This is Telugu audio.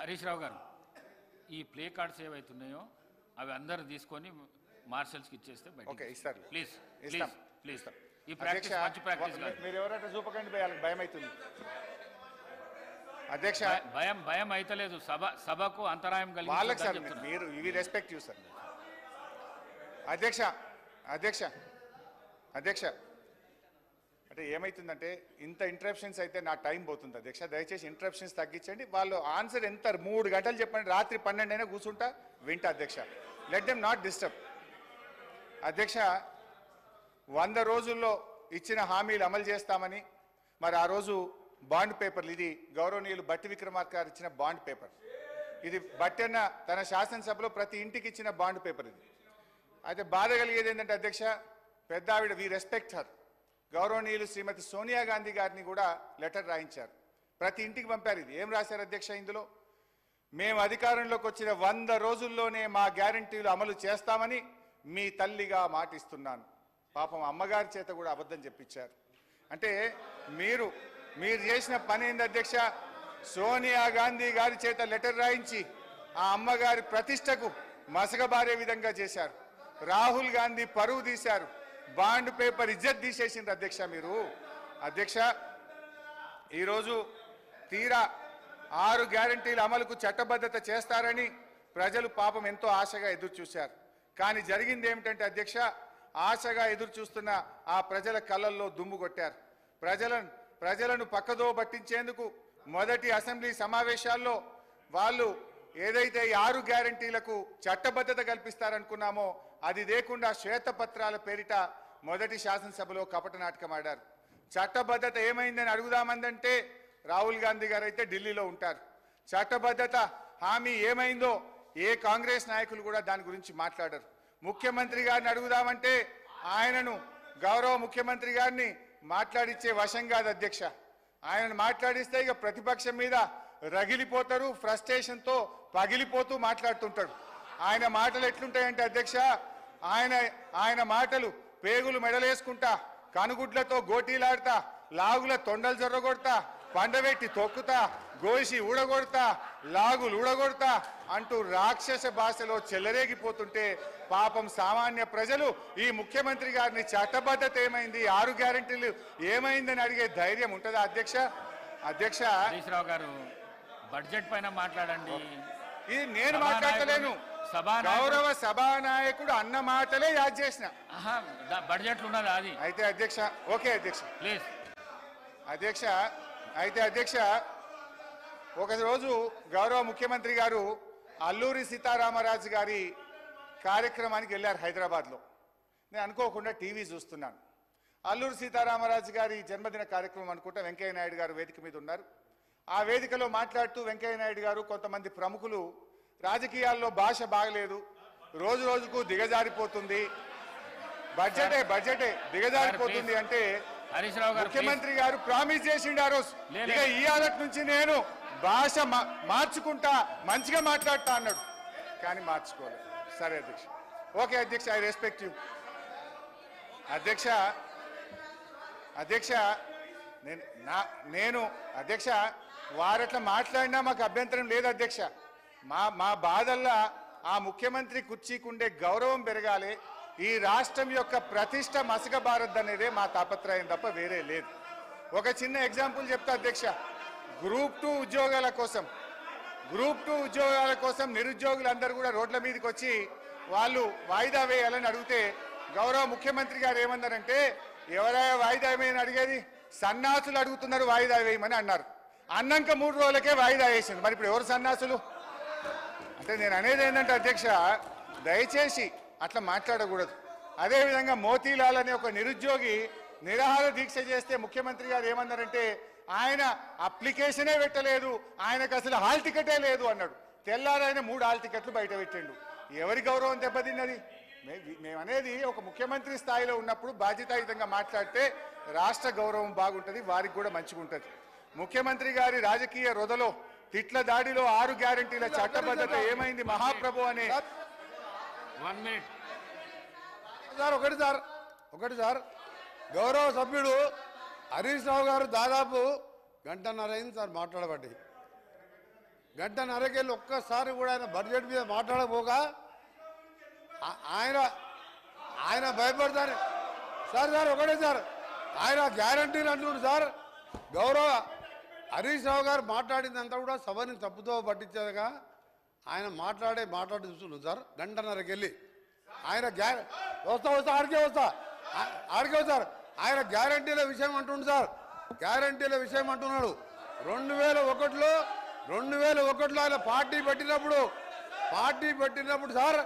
హరీష్ రావు గారు, ఈ ప్లే కార్డ్స్ ఏవైతున్నాయో అవి అందరూ తీసుకొని మార్షల్స్కి ఇచ్చేస్తే బయట ప్లీజ్ ప్లీజ్ ప్లీజ్. ఈ ప్రాక్టీస్ మంచి ప్రాక్టీస్. మీరు ఎవరైతే చూపకండి భయం అవుతుంది అధ్యక్ష. భయం అయితలేదు, సభకు అంతరాయం వాళ్ళకి సార్ మీరు ఇవి రెస్పెక్ట్ యూ సార్. అధ్యక్ష అధ్యక్ష అధ్యక్ష అంటే ఏమవుతుందంటే ఇంత ఇంటరప్షన్స్ అయితే నా టైం పోతుంది అధ్యక్ష. దయచేసి ఇంటరప్షన్స్ తగ్గించండి. వాళ్ళు ఆన్సర్ ఎంత 3 గంటలు చెప్పండి, రాత్రి 12 అయినా కూర్చుంటా వింటా అధ్యక్ష. లెట్ దెమ్ నాట్ డిస్టర్బ్ అధ్యక్ష. 100 రోజుల్లో ఇచ్చిన హామీలు అమలు చేస్తామని మరి ఆ రోజు బాండ్ పేపర్లు, ఇది గౌరవనీయులు బట్టి విక్రమార్క గారు ఇచ్చిన బాండ్ పేపర్, ఇది బట్టన్న తన శాసనసభలో ప్రతి ఇంటికి ఇచ్చిన బాండ్ పేపర్ ఇది. అయితే బాధ కలిగేది ఏంటంటే అధ్యక్ష, పెద్ద ఆవిడ, వి రెస్పెక్ట్ హర్, గౌరవనీయులు శ్రీమతి సోనియా గాంధీ గారిని కూడా లెటర్ రాయించారు, ప్రతి ఇంటికి పంపారు. ఇది ఏం రాశారు అధ్యక్ష ఇందులో? మేము అధికారంలోకి వచ్చిన 100 రోజుల్లోనే మా గ్యారంటీలు అమలు చేస్తామని మీ తల్లిగా మాటిస్తున్నాను. పాపం అమ్మగారి చేత కూడా అబద్ధం చెప్పించారు. అంటే మీరు చేసిన పని ఏంది అధ్యక్ష? సోనియా గాంధీ గారి చేత లెటర్ రాయించి ఆ అమ్మగారి ప్రతిష్టకు మసకబారే విధంగా చేశారు. రాహుల్ గాంధీ పరువు తీశారు, బాండ్ పేపర్ ఇజ్జత్ తీసేసిండ్రు అధ్యక్ష మీరు. అధ్యక్ష ఈరోజు తీరా 6 గ్యారంటీల అమలుకు చట్టబద్ధత చేస్తారని ప్రజలు పాపం ఎంతో ఆశగా ఎదురు చూశారు. కానీ జరిగింది ఏమిటంటే అధ్యక్ష, ఆశగా ఎదురు చూస్తున్న ఆ ప్రజల కళ్ళల్లో దుమ్ము కొట్టారు. ప్రజలను పక్కదో పట్టించేందుకు మొదటి అసెంబ్లీ సమావేశాల్లో వాళ్ళు ఏదైతే 6 గ్యారంటీలకు చట్టబద్ధత కల్పిస్తారనుకున్నామో అది లేకుండా శ్వేతపత్రాల పేరిట మొదటి శాసనసభలో కపట నాటకం ఆడారు. చట్టబద్ధత ఏమైందని అడుగుదామందంటే రాహుల్ గాంధీ గారు అయితే ఢిల్లీలో ఉంటారు. చట్టబద్ధత హామీ ఏమైందో ఏ కాంగ్రెస్ నాయకులు కూడా దాని గురించి మాట్లాడరు. ముఖ్యమంత్రి గారిని అడుగుదామంటే ఆయనను, గౌరవ ముఖ్యమంత్రి గారిని మాట్లాడిచ్చే వశం కాదు అధ్యక్ష. ఆయనను మాట్లాడిస్తే ఇక ప్రతిపక్షం మీద రగిలిపోతారు, ఫ్రస్ట్రేషన్తో పగిలిపోతూ మాట్లాడుతుంటాడు. ఆయన మాటలు ఎట్లుంటాయంటే అధ్యక్ష, ఆయన మాటలు పేగులు మెడలేసుకుంటా, కనుగుడ్లతో గోటీలాడతా, లాగుల తొండలు జొర్రగొడతా, పండబెట్టి తొక్కుతా, గోసి ఊడగొడతా, లాగులు ఊడగొడతా అంటూ రాక్షస భాషలో చెలరేగిపోతుంటే పాపం సామాన్య ప్రజలు ఈ ముఖ్యమంత్రి గారిని చట్టబద్ధత ఏమైంది, 6 గ్యారెంటీలు ఏమైందని అడిగే ధైర్యం ఉంటుందా అధ్యక్ష? అధ్యక్ష హరీష్ రావు గారు, బడ్జెట్ పైన మాట్లాడండి. ఇది నేను మాట్లాడలేను, గౌరవ సభానాయకుడు అన్న మాటలే యాద్ చేసిన. బడ్జెట్ ఉన్నది అది అయితే అధ్యక్ష. ఓకే అధ్యక్ష ప్లీజ్. అధ్యక్ష అయితే అధ్యక్ష, ఒకరోజు గౌరవ ముఖ్యమంత్రి గారు అల్లూరి సీతారామరాజు గారి కార్యక్రమానికి వెళ్ళారు హైదరాబాద్లో. నేను అనుకోకుండా టీవీ చూస్తున్నాను. అల్లూరి సీతారామరాజు గారి జన్మదిన కార్యక్రమం అనుకుంటా వెంకయ్య నాయుడు గారు వేదిక మీద ఉన్నారు. ఆ వేదికలో మాట్లాడుతూ వెంకయ్య నాయుడు గారు, కొంతమంది ప్రముఖులు, రాజకీయాల్లో భాష బాగలేదు, రోజు రోజుకు దిగజారిపోతుంది, బడ్జెటే దిగజారిపోతుంది అంటే ముఖ్యమంత్రి గారు ప్రామిస్ చేసిండు ఆ రోజు, ఇక ఇవాళ నుంచి నేను భాష మార్చుకుంటా, మంచిగా మాట్లాడతా అన్నాడు. కానీ మార్చుకోలేదు. సరే అధ్యక్ష, ఓకే అధ్యక్ష, ఐ రెస్పెక్ట్ యూ అధ్యక్ష. అధ్యక్ష నేను అధ్యక్ష వారట్లా మాట్లాడినా మాకు అభ్యంతరం లేదు అధ్యక్ష. మా బాధల్లా ఆ ముఖ్యమంత్రి కుర్చీకుండే గౌరవం పెరగాలి, ఈ రాష్ట్రం యొక్క ప్రతిష్ట మసకబారద్దనేదే మా తాపత్రయం తప్ప వేరే లేదు. ఒక చిన్న ఎగ్జాంపుల్ చెప్తా అధ్యక్ష. గ్రూప్ 2 ఉద్యోగాల కోసం నిరుద్యోగులందరూ కూడా రోడ్ల మీదకి వచ్చి వాళ్ళు వాయిదా వేయాలని అడిగితే గౌరవ ముఖ్యమంత్రి గారు ఏమన్నారంటే, ఎవరైనా వాయిదా వేయమని అడిగేది, సన్నాసులు అడుగుతున్నారు వాయిదా వేయమని అన్నారు. అన్నాక 3 రోజులకే వాయిదా వేసింది. మరి ఇప్పుడు ఎవరు సన్నాసులు అంటే? నేను అనేది ఏంటంటే అధ్యక్ష, దయచేసి అట్లా మాట్లాడకూడదు. అదేవిధంగా మోతీలాల్ అనే ఒక నిరుద్యోగి నిరాహార దీక్ష చేస్తే ముఖ్యమంత్రి గారు ఏమన్నారంటే, ఆయన అప్లికేషనే పెట్టలేదు, ఆయనకు అసలు హాల్ టికెటే లేదు అన్నాడు. తెల్లారైన 3 హాల్ టికెట్లు బయట పెట్టిండు. ఎవరి గౌరవం దెబ్బతిన్నది? మేమనేది ఒక ముఖ్యమంత్రి స్థాయిలో ఉన్నప్పుడు బాధ్యతాయుతంగా మాట్లాడితే రాష్ట్ర గౌరవం బాగుంటుంది, వారికి కూడా మంచిగా ఉంటుంది. ముఖ్యమంత్రి గారి రాజకీయ రొదలో, తిట్ల దాడిలో 6 గ్యారెంటీల చట్టబద్ధత ఏమైంది మహాప్రభు అనే. 1 మినిట్ సార్, ఒకటి సార్, గౌరవ సభ్యుడు హరీష్ రావు గారు దాదాపు 1.5 గంట అయింది సార్ మాట్లాడబట్టి. గంటన్నరకెళ్ళి ఒక్కసారి కూడా ఆయన బడ్జెట్ మీద మాట్లాడకపోగా ఆయన భయపడతారు సార్ ఒకటే సార్ ఆయన గ్యారంటీలు అంటున్నారు సార్. గౌరవ హరీష్ రావు గారు మాట్లాడిందంతా కూడా సభని తప్పుతో పట్టించేదిగా ఆయన మాట్లాడి చూస్తున్నాం సార్. గంటన్నరకెళ్ళి ఆయన ఆడికే వస్తారు. ఆయన గ్యారంటీల విషయం అంటుండు సార్. గ్యారంటీల విషయం అంటున్నాడు. 2001లో ఆయన పార్టీ పెట్టినప్పుడు సార్